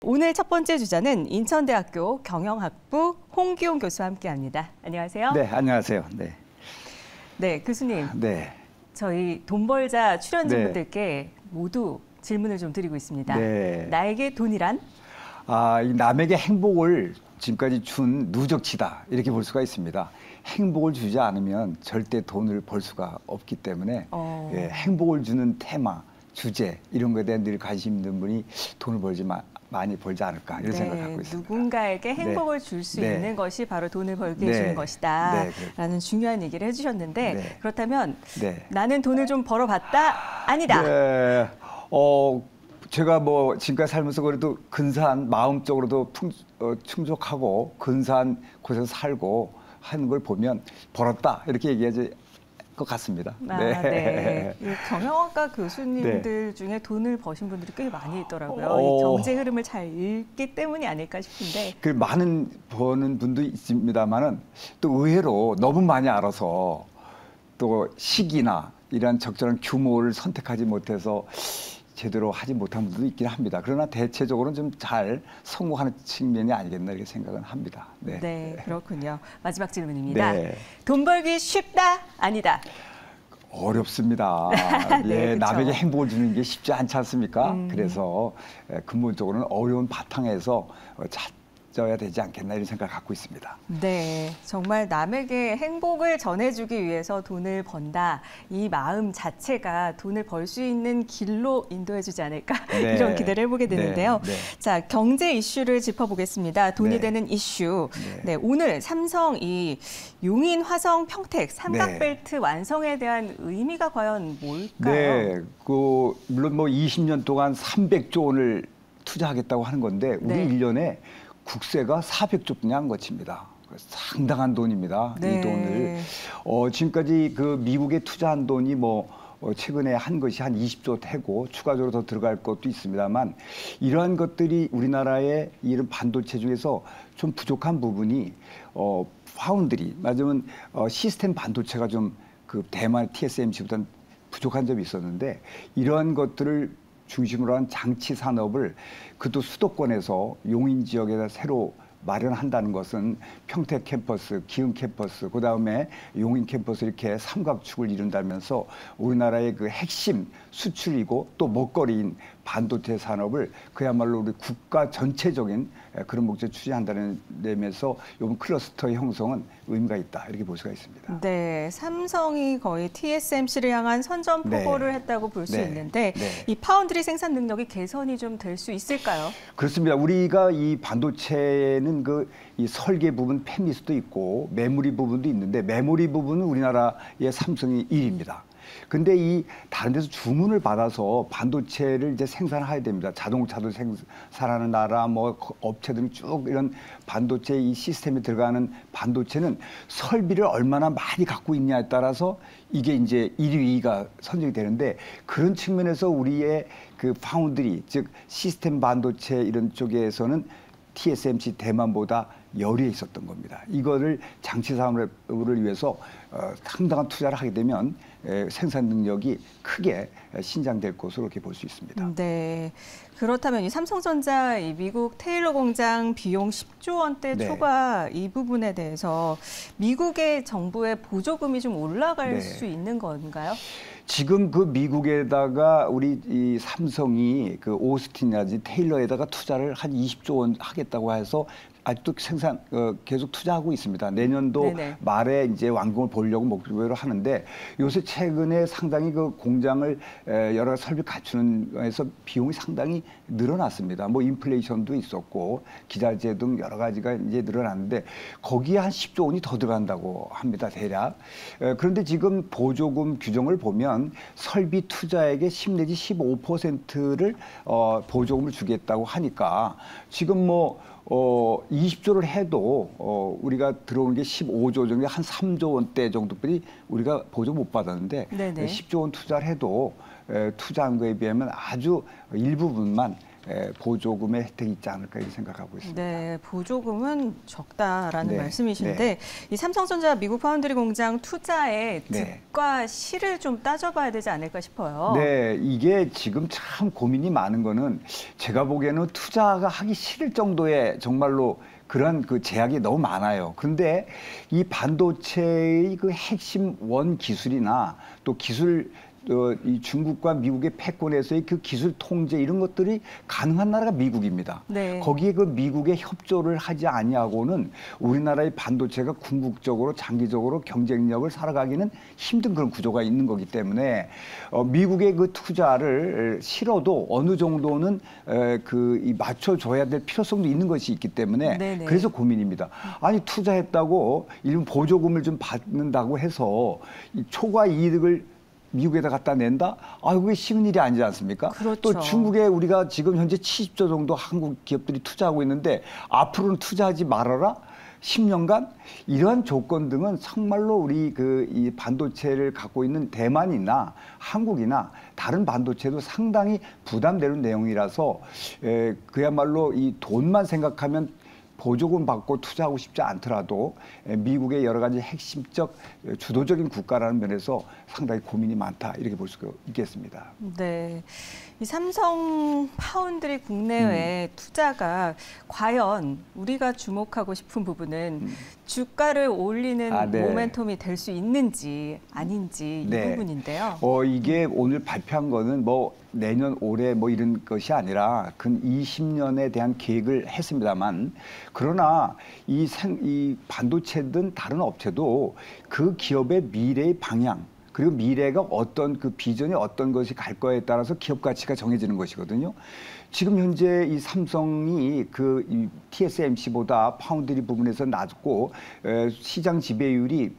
오늘 첫 번째 주자는 인천대학교 경영학부 홍기용 교수와 함께합니다. 안녕하세요. 네, 안녕하세요. 네. 네, 교수님. 네. 저희 돈 벌자 출연진분들께 모두 질문을 좀 드리고 있습니다. 네. 나에게 돈이란? 이 남에게 행복을 지금까지 준 누적치다 이렇게 볼 수가 있습니다. 행복을 주지 않으면 절대 돈을 벌 수가 없기 때문에 예, 행복을 주는 테마, 주제 이런 거에 대한 늘 관심 있는 분이 돈을 많이 벌지 않을까 이런 생각을 갖고 있습니다. 누군가에게 행복을 줄 수 있는 것이 바로 돈을 벌게 해주는 것이다 라는 중요한 얘기를 해주셨는데 그렇다면 나는 돈을 좀 벌어봤다? 아니다. 네. 제가 뭐 지금까지 살면서 그래도 근사한 마음적으로도 충족하고 근사한 곳에서 살고 하는 걸 보면 벌었다 이렇게 얘기하지 것 같습니다. 네. 이 경영학과 교수님들 중에 돈을 버신 분들이 꽤 많이 있더라고요. 이 경제 흐름을 잘 읽기 때문이 아닐까 싶은데. 그 많은 버는 분도 있습니다만은 또 의외로 너무 많이 알아서 또 시기나 이런 적절한 규모를 선택하지 못해서 제대로 하지 못한 분들도 있긴 합니다. 그러나 대체적으로는 좀 잘 성공하는 측면이 아니겠나 이렇게 생각은 합니다. 네, 그렇군요. 마지막 질문입니다. 네. 돈 벌기 쉽다? 아니다? 어렵습니다. 네, 남에게 행복을 주는 게 쉽지 않지 않습니까? 그래서 근본적으로는 어려운 바탕에서 찾아야 되지 않겠나 이런 생각을 갖고 있습니다. 네, 정말 남에게 행복을 전해주기 위해서 돈을 번다. 이 마음 자체가 돈을 벌 수 있는 길로 인도해주지 않을까 이런 기대를 해보게 되는데요. 자, 경제 이슈를 짚어보겠습니다. 돈이 되는 이슈. 오늘 삼성이 용인, 화성, 평택 삼각벨트 완성에 대한 의미가 과연 뭘까요? 물론 뭐 20년 동안 300조 원을 투자하겠다고 하는 건데 우리 1년에 국세가 400조뿐이 안 거칩니다. 상당한 돈입니다. 이 돈을 지금까지 그 미국에 투자한 돈이 최근에 한 것이 한 20조 되고 추가적으로 더 들어갈 것도 있습니다만 이러한 것들이 우리나라의 이런 반도체 중에서 좀 부족한 부분이 파운드리 맞으면 시스템 반도체가 좀 그 대만 TSMC보다는 부족한 점이 있었는데 이러한 것들을 중심으로 한 장치 산업을 그것도 수도권에서 용인 지역에다 새로 마련한다는 것은 평택 캠퍼스, 기흥 캠퍼스, 그다음에 용인 캠퍼스 이렇게 삼각축을 이룬다면서 우리나라의 그 핵심 수출이고 또 먹거리인 반도체 산업을 그야말로 우리 국가 전체적인 그런 목적을 추진한다는 데면서 이번 클러스터의 형성은 의미가 있다 이렇게 볼 수가 있습니다. 네, 삼성이 거의 TSMC를 향한 선전포고를 했다고 볼 수 있는데 이 파운드리 생산 능력이 개선이 좀 될 수 있을까요? 그렇습니다. 우리가 이 반도체는 이 설계 부분 팹리스도 있고 메모리 부분도 있는데 메모리 부분은 우리나라의 삼성이 1위입니다. 근데 이 다른 데서 주문을 받아서 반도체를 이제 생산해야 됩니다. 자동차도 생산하는 나라, 업체들 쭉 이런 반도체 이 시스템에 들어가는 반도체는 설비를 얼마나 많이 갖고 있냐에 따라서 이게 이제 1위, 2위가 선정이 되는데 그런 측면에서 우리의 그 파운드리, 즉 시스템 반도체 이런 쪽에서는 TSMC 대만보다 열의에 있었던 겁니다. 이거를 장치 산업을 위해서 상당한 투자를 하게 되면 생산 능력이 크게 신장될 것으로 이렇게 볼 수 있습니다. 네. 그렇다면 이 삼성전자 이 미국 테일러 공장 비용 10조 원대 초과 이 부분에 대해서 미국의 정부의 보조금이 좀 올라갈 수 있는 건가요? 지금 그 미국에다가 우리 이 삼성이 그 오스틴이라든지 테일러에다가 투자를 한 20조 원 하겠다고 해서 아직도 계속 투자하고 있습니다. 내년도 말에 이제 완공을 보려고 목표로 하는데 요새 최근에 상당히 그 공장을 여러 설비 갖추는 거에서 비용이 상당히 늘어났습니다. 인플레이션도 있었고 기자재 등 여러 가지가 이제 늘어났는데 거기에 한 10조 원이 더 들어간다고 합니다. 대략. 그런데 지금 보조금 규정을 보면 설비 투자액의 10 내지 15%를 보조금을 주겠다고 하니까 지금 20조를 해도 우리가 들어오는 게 15조 정도, 한 3조 원대 정도뿐이 우리가 보조 못 받았는데 10조 원 투자를 해도 투자한 거에 비하면 아주 일부분만 보조금의 혜택이 있지 않을까 이렇게 생각하고 있습니다. 네, 보조금은 적다라는 네, 말씀이신데 네. 이 삼성전자 미국 파운드리 공장 투자의 네. 득과 실을 좀 따져봐야 되지 않을까 싶어요. 네, 이게 지금 참 고민이 많은 거는 제가 보기에는 투자가 하기 싫을 정도의 정말로 그런 그 제약이 너무 많아요. 그런데 이 반도체의 그 핵심 원 기술이나 또 기술 이 중국과 미국의 패권에서의 그 기술 통제 이런 것들이 가능한 나라가 미국입니다. 네. 거기에 그 미국의 협조를 하지 아니하고는 우리나라의 반도체가 궁극적으로 장기적으로 경쟁력을 살아가기는 힘든 그런 구조가 있는 거기 때문에 미국의 그 투자를 싫어도 어느 정도는 맞춰줘야 될 필요성도 있는 것이 있기 때문에 네네. 그래서 고민입니다. 아니 투자했다고 일본 보조금을 좀 받는다고 해서 이 초과 이득을 미국에다 갖다 낸다? 그게 쉬운 일이 아니지 않습니까? 그렇죠. 또 중국에 우리가 지금 현재 70조 정도 한국 기업들이 투자하고 있는데 앞으로는 투자하지 말아라? 10년간? 이러한 조건 등은 정말로 우리 이 반도체를 갖고 있는 대만이나 한국이나 다른 반도체도 상당히 부담되는 내용이라서 그야말로 이 돈만 생각하면 보조금 받고 투자하고 싶지 않더라도 미국의 여러 가지 핵심적 주도적인 국가라는 면에서 상당히 고민이 많다 이렇게 볼 수가 있겠습니다. 네, 이 삼성 파운드리 국내외 투자가 과연 우리가 주목하고 싶은 부분은 주가를 올리는 네. 모멘텀이 될 수 있는지 아닌지 이 네. 부분인데요. 이게 오늘 발표한 거는 내년 올해 이런 것이 아니라 근 20년에 대한 계획을 했습니다만 그러나 이 반도체든 다른 업체도 그 기업의 미래의 방향 그리고 미래가 어떤 그 비전이 어떤 것이 갈 거에 따라서 기업 가치가 정해지는 것이거든요. 지금 현재 이 삼성이 이 TSMC보다 파운드리 부분에서 낮고 시장 지배율이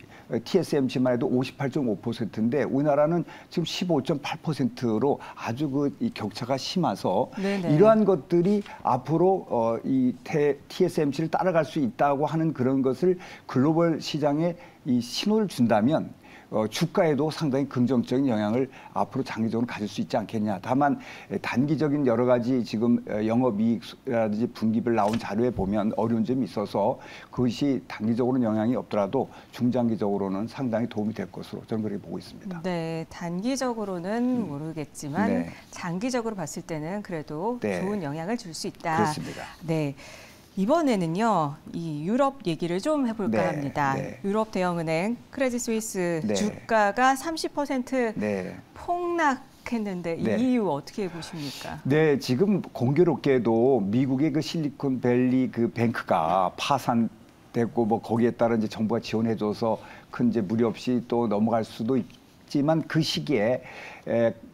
TSMC만 해도 58.5%인데 우리나라는 지금 15.8%로 아주 이 격차가 심해서 네네. 이러한 것들이 앞으로 이 TSMC를 따라갈 수 있다고 하는 그런 것을 글로벌 시장에 이 신호를 준다면 주가에도 상당히 긍정적인 영향을 앞으로 장기적으로 가질 수 있지 않겠냐. 다만 단기적인 여러 가지 지금 영업이익이라든지 분기별 나온 자료에 보면 어려운 점이 있어서 그것이 단기적으로는 영향이 없더라도 중장기적으로는 상당히 도움이 될 것으로 저는 그렇게 보고 있습니다. 네, 단기적으로는 모르겠지만 네. 장기적으로 봤을 때는 그래도 네. 좋은 영향을 줄 수 있다. 그렇습니다. 네. 이번에는요, 이 유럽 얘기를 좀 해볼까 네, 합니다. 네. 유럽 대형은행 크레딧 스위스 네. 주가가 30% 네. 폭락했는데 네. 이 이유 어떻게 보십니까? 네, 지금 공교롭게도 미국의 그 실리콘밸리 그 뱅크가 파산됐고 거기에 따라 이제 정부가 지원해줘서 큰 이제 무리 없이 또 넘어갈 수도 있지만 그 시기에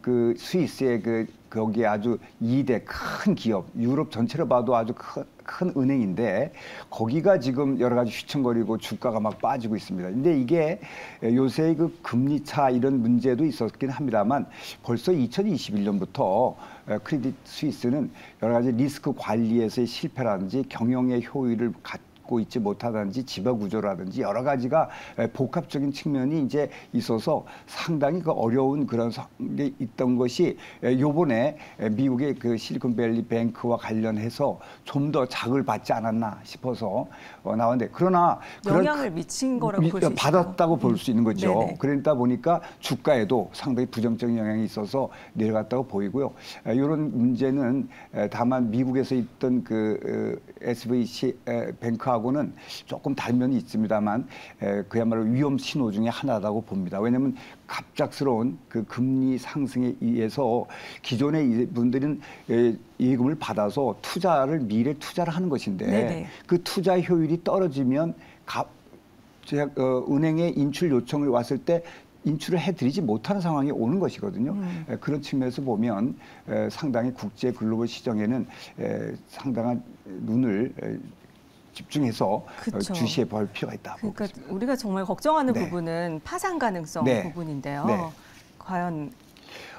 그 스위스의 거기에 아주 2대 큰 기업, 유럽 전체로 봐도 아주 큰 은행인데 거기가 지금 여러 가지 휘청거리고 주가가 막 빠지고 있습니다. 근데 이게 요새 그 금리 차 이런 문제도 있었긴 합니다만 벌써 2021년부터 크레딧 스위스는 여러 가지 리스크 관리에서의 실패라든지 경영의 효율을 갖고 있지 못하든지 지배 구조라든지 여러 가지가 복합적인 측면이 이제 있어서 상당히 그 어려운 그런 게 있던 것이 요번에 미국의 그 실리콘밸리 뱅크와 관련해서 좀 더 자극을 받지 않았나 싶어서 나왔는데 그러나 영향을 미친 거라고 볼 수 있어요. 받았다고 볼 수 있는 거죠. 네네. 그러다 보니까 주가에도 상당히 부정적인 영향이 있어서 내려갔다고 보이고요. 이런 문제는 다만 미국에서 있던 그 SVC 뱅크하고는 조금 다른 면이 있습니다만 그야말로 위험 신호 중에 하나라고 봅니다. 왜냐하면 갑작스러운 그 금리 상승에 의해서 기존의 분들은 예금을 받아서 미래 투자를 하는 것인데 네네. 그 투자 효율이 떨어지면 은행에 인출 요청을 왔을 때 인출을 해드리지 못하는 상황이 오는 것이거든요. 그런 측면에서 보면 상당히 국제 글로벌 시장에는 상당한 눈을 집중해서 그쵸. 주시해 볼 필요가 있다. 그러니까 우리가 정말 걱정하는 네. 부분은 파산 가능성 네. 부분인데요. 네. 과연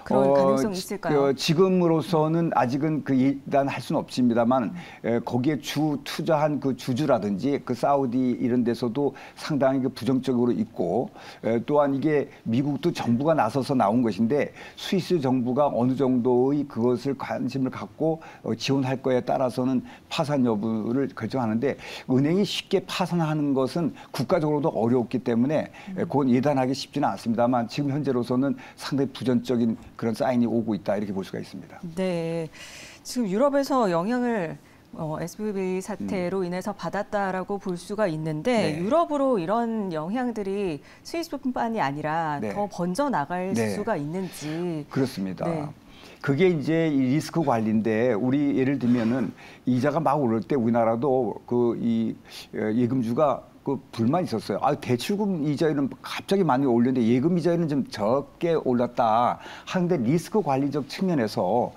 그런 가능성이 있을까요? 지금으로서는 아직은 그 예단할 수는 없습니다만 거기에 투자한 그 주주라든지 그 사우디 이런 데서도 상당히 그 부정적으로 있고 또한 이게 미국도 정부가 나서서 나온 것인데 스위스 정부가 어느 정도의 그것을 관심을 갖고 지원할 거에 따라서는 파산 여부를 결정하는데 은행이 쉽게 파산하는 것은 국가적으로도 어렵기 때문에 그건 예단하기 쉽지는 않습니다만 지금 현재로서는 상당히 부정적인 그런 사인이 오고 있다 이렇게 볼 수가 있습니다. 네, 지금 유럽에서 영향을 SVB 사태로 인해서 받았다라고 볼 수가 있는데 네. 유럽으로 이런 영향들이 스위스뿐만이 아니라 네. 더 번져 나갈 네. 수가 있는지. 그렇습니다. 네. 그게 이제 이 리스크 관리인데 우리 예를 들면은 이자가 막 오를 때 우리나라도 그 이 예금주가 그 불만 있었어요. 아, 대출금 이자율은 갑자기 많이 올렸는데 예금 이자율은 좀 적게 올랐다 하는데 리스크 관리적 측면에서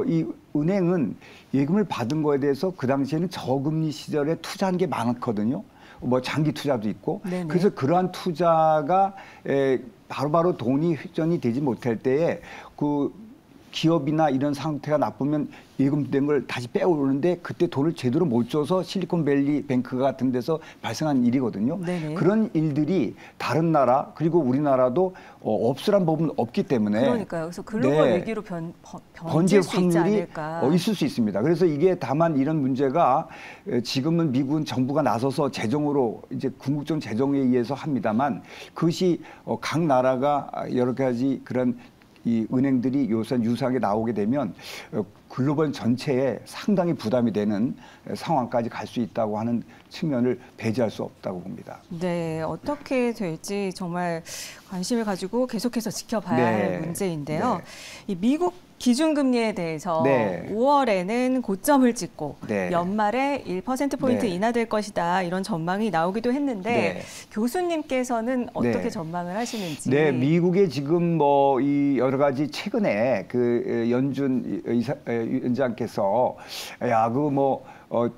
이 은행은 예금을 받은 거에 대해서 그 당시에는 저금리 시절에 투자한 게 많았거든요. 뭐 장기 투자도 있고. 네네. 그래서 그러한 투자가 바로바로 돈이 획전이 되지 못할 때에 그 기업이나 이런 상태가 나쁘면 예금된 걸 다시 빼오르는데 그때 돈을 제대로 못 줘서 실리콘밸리 뱅크 같은 데서 발생한 일이거든요. 네네. 그런 일들이 다른 나라 그리고 우리나라도 없으란 법은 없기 때문에 그러니까요. 그래서 글로벌 네. 위기로 번질 번질 수 있지 확률이 않을까. 있을 수 있습니다. 그래서 이게 다만 이런 문제가 지금은 미국은 정부가 나서서 재정으로 이제 궁극적 재정에 의해서 합니다만 그것이 각 나라가 여러 가지 그런 이 은행들이 요새 유사하게 나오게 되면 글로벌 전체에 상당히 부담이 되는 상황까지 갈 수 있다고 하는 측면을 배제할 수 없다고 봅니다. 네, 어떻게 될지 정말 관심을 가지고 계속해서 지켜봐야 할 문제인데요. 네. 이 미국 기준금리에 대해서 네. 5월에는 고점을 찍고 네. 연말에 1%포인트 네. 인하될 것이다 이런 전망이 나오기도 했는데 네. 교수님께서는 어떻게 네. 전망을 하시는지. 네, 미국의 지금 뭐 이 여러 가지 최근에 그 연준 위원장께서 야, 그 뭐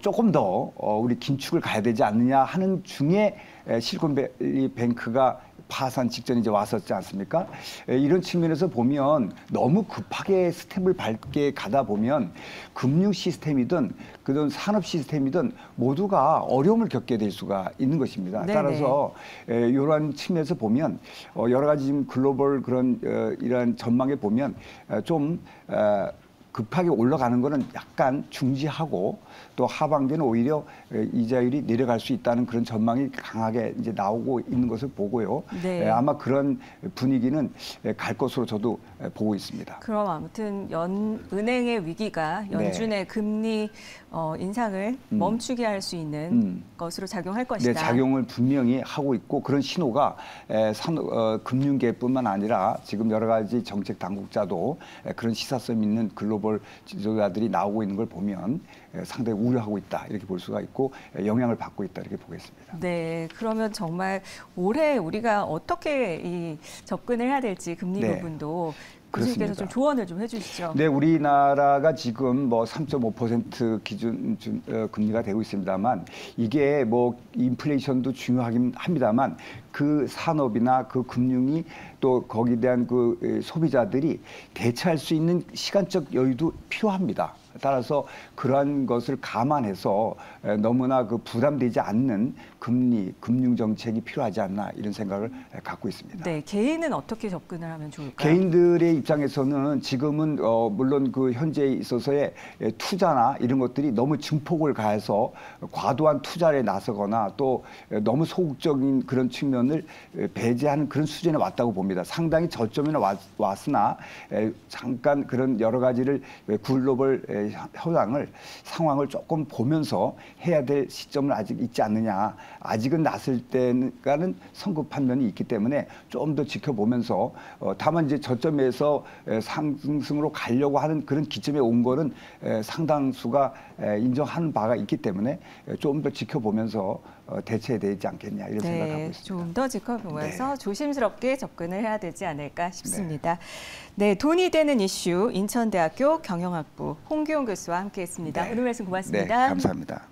조금 더 우리 긴축을 가야 되지 않느냐 하는 중에 실리콘밸리 뱅크가 파산 직전에 이제 왔었지 않습니까? 이런 측면에서 보면 너무 급하게 스텝을 밟게 가다 보면 금융 시스템이든 그런 산업 시스템이든 모두가 어려움을 겪게 될 수가 있는 것입니다. 네네. 따라서 이러한 측면에서 보면 여러 가지 지금 글로벌 그런 이러한 전망에 보면 좀 급하게 올라가는 거는 약간 중지하고 또 하반기는 오히려 이자율이 내려갈 수 있다는 그런 전망이 강하게 이제 나오고 있는 것을 보고요. 네. 아마 그런 분위기는 갈 것으로 저도 보고 있습니다. 그럼 아무튼 은행의 위기가 연준의 금리 인상을 멈추게 할 수 있는 것으로 작용할 것이다. 네, 작용을 분명히 하고 있고 그런 신호가 금융계뿐만 아니라 지금 여러 가지 정책 당국자도 그런 시사성 있는 글로벌 지도자들이 나오고 있는 걸 보면 상당히 우려하고 있다 이렇게 볼 수가 있고 영향을 받고 있다 이렇게 보겠습니다. 네, 그러면 정말 올해 우리가 어떻게 접근을 해야 될지 금리 네. 부분도 교수님께서 좀 조언을 좀 해주시죠. 네, 우리나라가 지금 뭐 3.5% 기준 금리가 되고 있습니다만 이게 뭐 인플레이션도 중요하긴 합니다만 그 산업이나 그 금융이 또 거기에 대한 그 소비자들이 대처할 수 있는 시간적 여유도 필요합니다. 따라서 그러한 것을 감안해서 너무나 그 부담되지 않는 금리, 금융 정책이 필요하지 않나 이런 생각을 갖고 있습니다. 네, 개인은 어떻게 접근을 하면 좋을까요? 개인들의 입장에서는 지금은 물론 그 현재에 있어서의 투자나 이런 것들이 너무 증폭을 가해서 과도한 투자에 나서거나 또 너무 소극적인 그런 측면을 배제하는 그런 수준에 왔다고 봅니다. 상당히 저점에 왔으나 잠깐 그런 여러 가지를 글로벌 상황을 조금 보면서 해야 될 시점은 아직 있지 않느냐. 아직은 났을 때는 성급한 면이 있기 때문에 좀 더 지켜보면서 다만 이제 저점에서 상승으로 가려고 하는 그런 기점에 온 거는 상당수가 인정하는 바가 있기 때문에 좀 더 지켜보면서 대처해야 되지 않겠냐 이런 생각을 하고 있습니다. 좀 더 지켜보면서 조심스럽게 접근을 해야 되지 않을까 싶습니다. 네, 돈이 되는 이슈 인천대학교 경영학부 홍기용 교수와 함께했습니다. 오늘 말씀 고맙습니다. 네, 감사합니다.